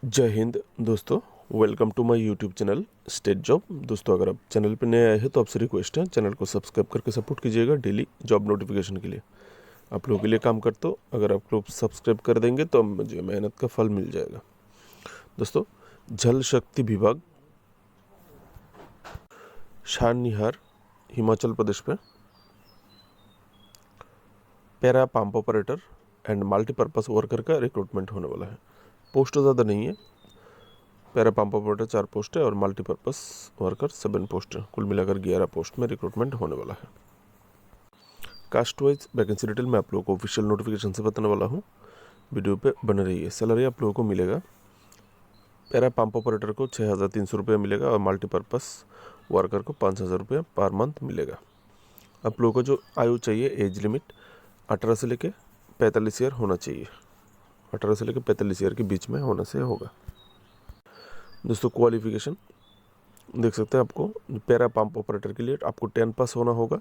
जय हिंद दोस्तों। Welcome to my YouTube channel state job. दोस्तों, अगर आप चैनल पर नए आए हैं तो आपसे रिक्वेस्ट है, चैनल को सब्सक्राइब करके सपोर्ट कीजिएगा डेली जॉब नोटिफिकेशन के लिए। आप लोगों के लिए काम करता हूँ, अगर आप लोग सब्सक्राइब कर देंगे तो मुझे मेहनत का फल मिल जाएगा। दोस्तों, जल शक्ति विभाग शाहनिहार हिमाचल प्रदेश पे para pump operator and multipurpose worker का रिक्रूटमेंट होने वाला है। पोस्ट ज़्यादा नहीं है, पैरा पंप ऑपरेटर 4 पोस्ट है और मल्टीपर्पज़ वर्कर 7 पोस्ट है। कुल मिलाकर 11 पोस्ट में रिक्रूटमेंट होने वाला है। कास्ट वाइज वैकेंसी डिटेल मैं आप लोगों को ऑफिशियल नोटिफिकेशन से बताने वाला हूँ। वीडियो पे बने रहिए। सैलरी आप लोगों को मिलेगा, पैरा पंप ऑपरेटर को 6,300 रुपये मिलेगा और मल्टीपर्पज़ वर्कर को 5,000 रुपये पर मंथ मिलेगा। आप लोगों को जो आयु चाहिए, एज लिमिट 18 से लेके 45 ईयर होना चाहिए। 18 से लेके 45 ईयर के बीच में होने से होगा। दोस्तों, क्वालिफिकेशन देख सकते हैं। आपको पैरा पंप ऑपरेटर के लिए आपको 10 पास होना होगा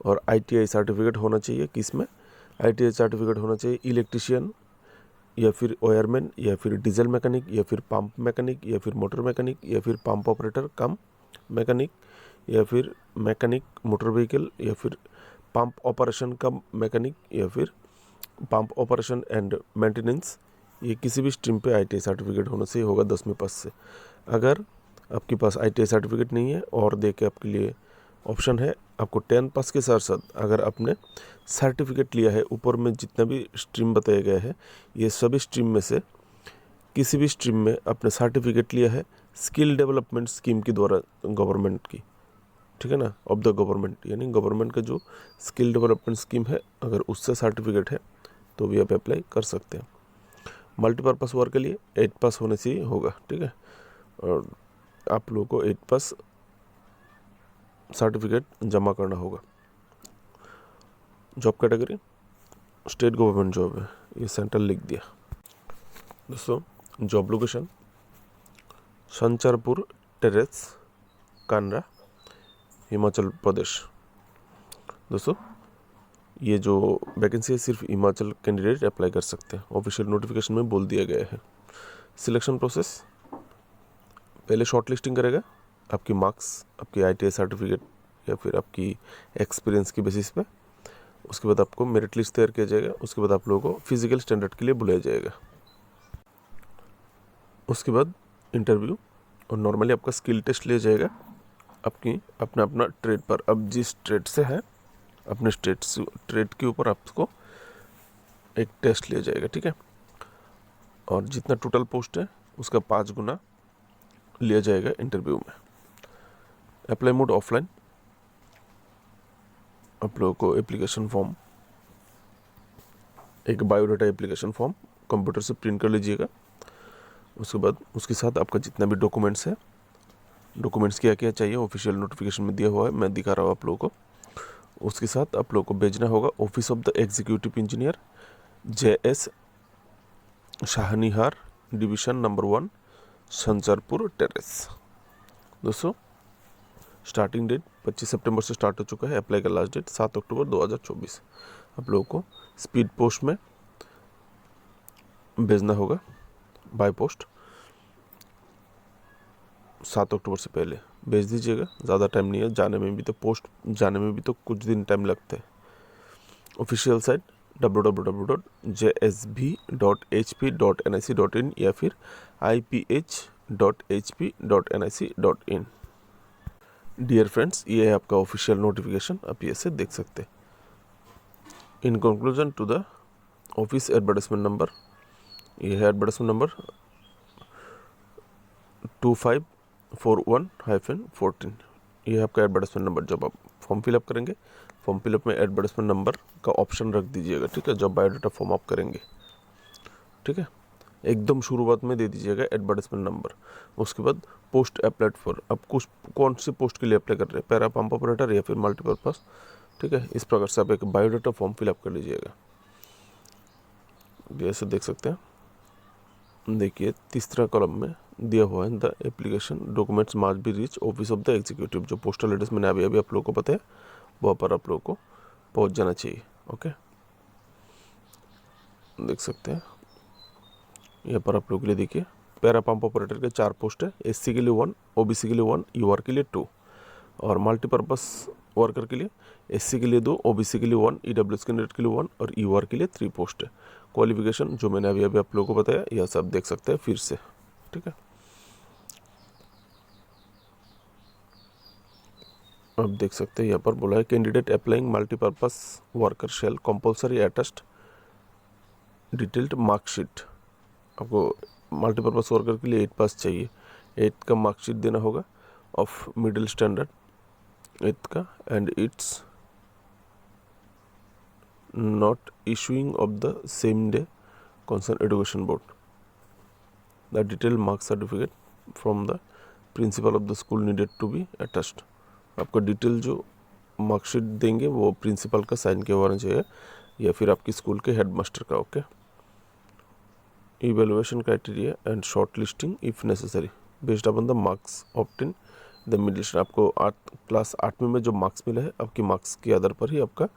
और ITI सर्टिफिकेट होना चाहिए। किस में ITI सर्टिफिकेट होना चाहिए? इलेक्ट्रिशियन या फिर वायरमैन या फिर डीजल मैकेनिक या फिर पंप मैकेनिक या फिर मोटर मैकेनिक या फिर पंप ऑपरेटर कम मैकेनिक या फिर मैकेनिक मोटर व्हीकल या फिर पंप ऑपरेशन कम मैकेनिक या फिर पंप ऑपरेशन एंड मेंटेनेंस। ये किसी भी स्ट्रीम पे ITI सर्टिफिकेट होने से होगा 10वीं पास से। अगर आपके पास ITI सर्टिफिकेट नहीं है और दे के आपके लिए ऑप्शन है, आपको 10 पास के साथ साथ अगर आपने सर्टिफिकेट लिया है, ऊपर में जितना भी स्ट्रीम बताया गया है, ये सभी स्ट्रीम में से किसी भी स्ट्रीम में आपने सर्टिफिकेट लिया है स्किल डेवलपमेंट स्कीम के द्वारा, गवर्नमेंट की, ठीक है ना, ऑफ द गवर्नमेंट, यानी गवर्नमेंट का जो स्किल डेवलपमेंट स्कीम है, अगर उससे सर्टिफिकेट है तो भी आप अप्लाई कर सकते हैं। मल्टीपर्पज़ वर्क के लिए 8 पास होने से ही होगा, ठीक है। और आप लोगों को 8 पास सर्टिफिकेट जमा करना होगा। Job category state government job है, ये सेंट्रल लिख दिया। दोस्तों, job location Sancharpur terrace, Kanra, Himachal Pradesh. दोस्तों, ये जो वैकेंसी है सिर्फ हिमाचल कैंडिडेट अप्लाई कर सकते हैं, ऑफिशियल नोटिफिकेशन में बोल दिया गया है। सिलेक्शन प्रोसेस, पहले शॉर्ट लिस्टिंग करेगा आपकी मार्क्स, आपकी ITI सर्टिफिकेट या फिर आपकी एक्सपीरियंस की बेसिस पे। उसके बाद आपको मेरिट लिस्ट तैयार किया जाएगा। उसके बाद आप लोगों को फिजिकल स्टैंडर्ड के लिए बुलाया जाएगा। उसके बाद इंटरव्यू और नॉर्मली आपका स्किल टेस्ट लिया जाएगा अपनी अपना ट्रेड पर। अब जिस ट्रेड से है, अपने ट्रेड के ऊपर आपको एक टेस्ट लिया जाएगा, ठीक है। और जितना टोटल पोस्ट है उसका 5 गुना लिया जाएगा इंटरव्यू में। Apply mode offline. आप लोगों को एप्लीकेशन फॉर्म, एक बायोडाटा एप्लीकेशन फॉर्म कंप्यूटर से प्रिंट कर लीजिएगा। उसके बाद उसके साथ आपका जितना भी डॉक्यूमेंट्स है, डॉक्यूमेंट्स क्या क्या चाहिए ऑफिशियल नोटिफिकेशन में दिया हुआ है, मैं दिखा रहा हूँ आप लोगों को। उसके साथ आप लोगों को भेजना होगा office of the executive engineer, JS शाहनिहार, डिवीज़न नंबर 1, संचारपुर टेरेस। दोस्तों, स्टार्टिंग डेट 25 सितंबर से स्टार्ट हो चुका है। अप्लाई का लास्ट डेट 7 अक्टूबर 2024। आप लोगों को स्पीड पोस्ट में भेजना होगा, बाय पोस्ट 7 अक्टूबर से पहले भेज दीजिएगा। ज़्यादा टाइम नहीं है जाने में भी, तो पोस्ट जाने में भी तो कुछ दिन टाइम लगता है। ऑफिशियल साइट www.jsb.hp.nic.in या फिर iph.hp.nic.in। डियर फ्रेंड्स, ये है आपका ऑफिशियल नोटिफिकेशन, आप ये से देख सकते हैं। In conclusion to the office advertisement number, ये है एडवर्टाइजमेंट नंबर 2541-14। ये है आपका एडवर्टाइजमेंट नंबर। जब आप फॉर्म फिलअप करेंगे, फॉर्म फिलअप में एडवर्टाइजमेंट नंबर का ऑप्शन रख दीजिएगा, ठीक है। जब बायोडाटा फॉर्म आप करेंगे, ठीक है, एकदम शुरुआत में दे दीजिएगा एडवर्टाइजमेंट नंबर। उसके बाद पोस्ट अप्लाइड फॉर, आप कुछ कौन सी पोस्ट के लिए अप्लाई कर रहे हैं, पैरा पंप ऑपरेटर या फिर मल्टीपर्पज़, ठीक है। इस प्रकार से आप एक बायोडाटा फॉर्म फिलअप कर लीजिएगा। जैसे देख सकते हैं, देखिए तीसरा कॉलम में दिया हुआ है the application documents must be reach office of the executive. जो पोस्टल एड्रेस मैंने अभी आप लोगों को पता है, वहाँ पर आप लोगों को पहुँच जाना चाहिए। ओके, देख सकते हैं यहाँ पर आप लोग के लिए देखिए पैरा पंप ऑपरेटर के 4 पोस्ट है, एससी के लिए 1, ओबीसी के लिए 1, यूआर के लिए 2 और मल्टीपर्पस वर्कर के लिए एससी के लिए 2, ओबीसी के लिए 1, ईडब्ल्यूएस कैंडिडेट के लिए 1 और यूआर के लिए 3 पोस्ट है। क्वालिफिकेशन जो मैंने अभी आप लोगों को बताया यह सब देख सकते हैं फिर से, ठीक है। अब देख सकते हैं यहाँ पर बोला है candidate applying multipurpose worker shall compulsory attest detailed marksheet. आपको मल्टीपर्पस वर्कर के लिए 8 पास चाहिए, 8 का मार्कशीट देना होगा ऑफ मिडिल स्टैंडर्ड 8 का and it's not issuing of the same day concerned education board. The detailed mark certificate from the principal of the school needed to be attached. आपका detail जो marksheet देंगे वो principal का sign किया होना चाहिए या फिर आपकी स्कूल के हेडमास्टर का। Okay, evaluation criteria and short listing if necessary based upon the marks obtain the middle standard. आपको क्लास 8वीं में जो मार्क्स मिला है आपकी मार्क्स के आधार पर ही आपका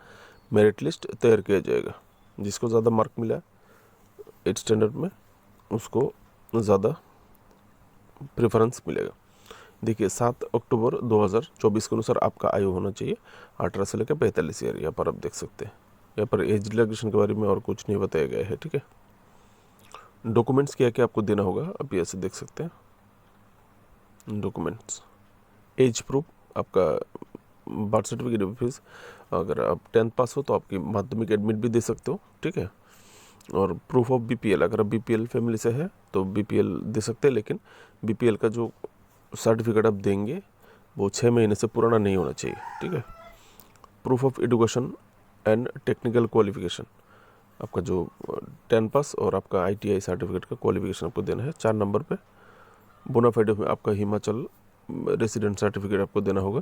मेरिट लिस्ट तैयार किया जाएगा। जिसको ज़्यादा मार्क मिला 8 स्टैंडर्ड में उसको ज़्यादा प्रेफरेंस मिलेगा। देखिए 7 अक्टूबर 2024 के अनुसार आपका आयु होना चाहिए 18 से लेकर 45 ईयर। यहाँ पर आप देख सकते हैं, यहाँ पर एज रिलैक्सेशन के बारे में और कुछ नहीं बताया गया है, ठीक है। डॉक्यूमेंट्स क्या क्या आपको देना होगा आप ऐसे देख सकते हैं। डॉक्यूमेंट्स एज प्रूफ, आपका बर्थ सर्टिफिकेट ऑफिस, अगर आप 10th पास हो तो आपकी माध्यमिक एडमिट भी दे सकते हो, ठीक है। और प्रूफ ऑफ बीपीएल, अगर आप बीपीएल फैमिली से है तो बीपीएल दे सकते हैं, लेकिन बीपीएल का जो सर्टिफिकेट आप देंगे वो 6 महीने से पुराना नहीं होना चाहिए, ठीक है। Proof of education and technical qualification, आपका जो 10 पास और आपका ITI सर्टिफिकेट का क्वालिफिकेशन आपको देना है। 4 नंबर पे बोनाफाइड में आपका हिमाचल रेसिडेंट सर्टिफिकेट आपको देना होगा।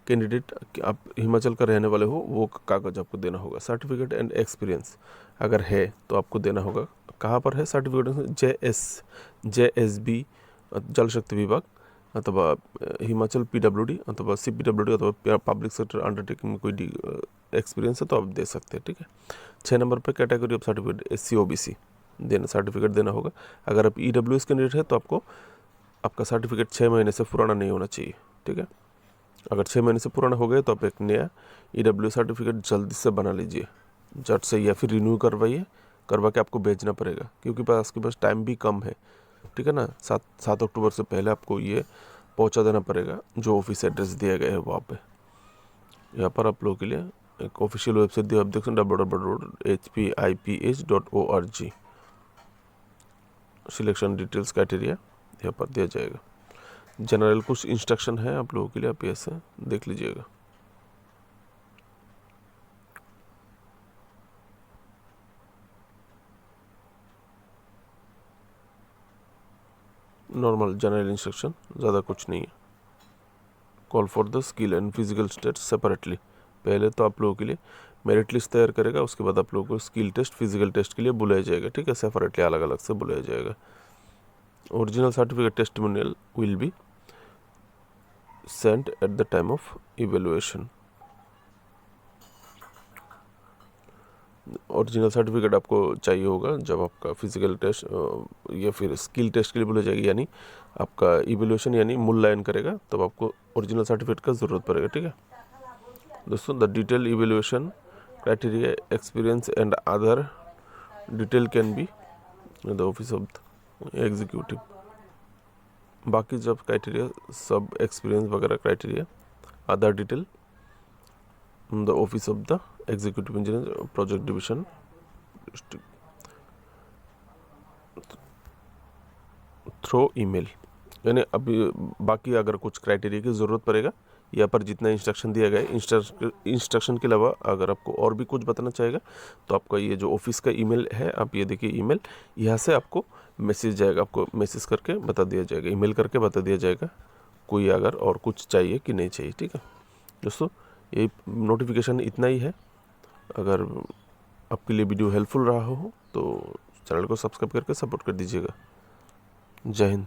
कैंडिडेट आप हिमाचल का रहने वाले हो वो कागज़ आपको देना होगा। सर्टिफिकेट एंड एक्सपीरियंस अगर है तो आपको देना होगा। कहाँ पर है सर्टिफिकेट? JSB जल शक्ति विभाग अथवा हिमाचल PWD अथवा CPWD अथवा पब्लिक सेक्टर अंडरटेकिंग में कोई एक्सपीरियंस है तो आप दे सकते हैं, ठीक है। 6 नंबर पर category of certificate SC OBC देना सर्टिफिकेट देना होगा। अगर आप EWS कैंडिडेट है तो आपको आपका सर्टिफिकेट 6 महीने से पुराना नहीं होना चाहिए, ठीक है। अगर 6 महीने से पुराना हो गया तो आप एक नया EWS सर्टिफिकेट जल्दी से बना लीजिए झट से, या फिर रिन्यू करवा के आपको भेजना पड़ेगा क्योंकि आपके पास टाइम भी कम है, ठीक है ना। 7 अक्टूबर से पहले आपको ये पहुंचा देना पड़ेगा जो ऑफिस एड्रेस दिया गया है वहाँ पे। यहाँ पर आप लोगों के लिए एक ऑफिशियल वेबसाइट दिया, आप देख सकते हैं www.hpiph.org। सिलेक्शन डिटेल्स क्राइटेरिया यहाँ पर दिया जाएगा। जनरल कुछ इंस्ट्रक्शन है आप लोगों के लिए, आप ऐसे देख लीजिएगा। नॉर्मल जनरल इंस्ट्रक्शन, ज़्यादा कुछ नहीं है। Call for the skill and physical test separately. पहले तो आप लोगों के लिए मेरिट लिस्ट तैयार करेगा, उसके बाद आप लोगों को स्किल टेस्ट फिजिकल टेस्ट के लिए बुलाया जाएगा, ठीक है। सेपरेटली अलग अलग से बुलाया जाएगा। Original certificate testimonial will be sent at the time of evaluation। Original certificate आपको चाहिए होगा जब आपका फिजिकल टेस्ट या फिर स्किल टेस्ट के लिए बोला जाएगी, यानी आपका इवेल्यूएशन यानी मूल्यांकन करेगा तब आपको ओरिजिनल सर्टिफिकेट का ज़रूरत पड़ेगा, ठीक है दोस्तों। The detail evaluation criteria experience and other detail can be the office of the executive. बाकी जब क्राइटेरिया सब एक्सपीरियंस वगैरह criteria other detail the office of the executive engineer project division through email. यानी अभी बाकी अगर कुछ क्राइटेरिया की ज़रूरत पड़ेगा यहाँ पर जितना इंस्ट्रक्शन दिया गया है इंस्ट्रक्शन के अलावा अगर आपको और भी कुछ बताना चाहेगा तो आपका ये जो ऑफिस का ईमेल है आप ये देखिए ईमेल, यहाँ से आपको मैसेज जाएगा, आपको मैसेज करके बता दिया जाएगा, ईमेल करके बता दिया जाएगा कोई अगर और कुछ चाहिए कि नहीं चाहिए, ठीक है दोस्तों। ये नोटिफिकेशन इतना ही है। अगर आपके लिए वीडियो हेल्पफुल रहा हो तो चैनल को सब्सक्राइब करके सपोर्ट कर दीजिएगा। जय हिंद।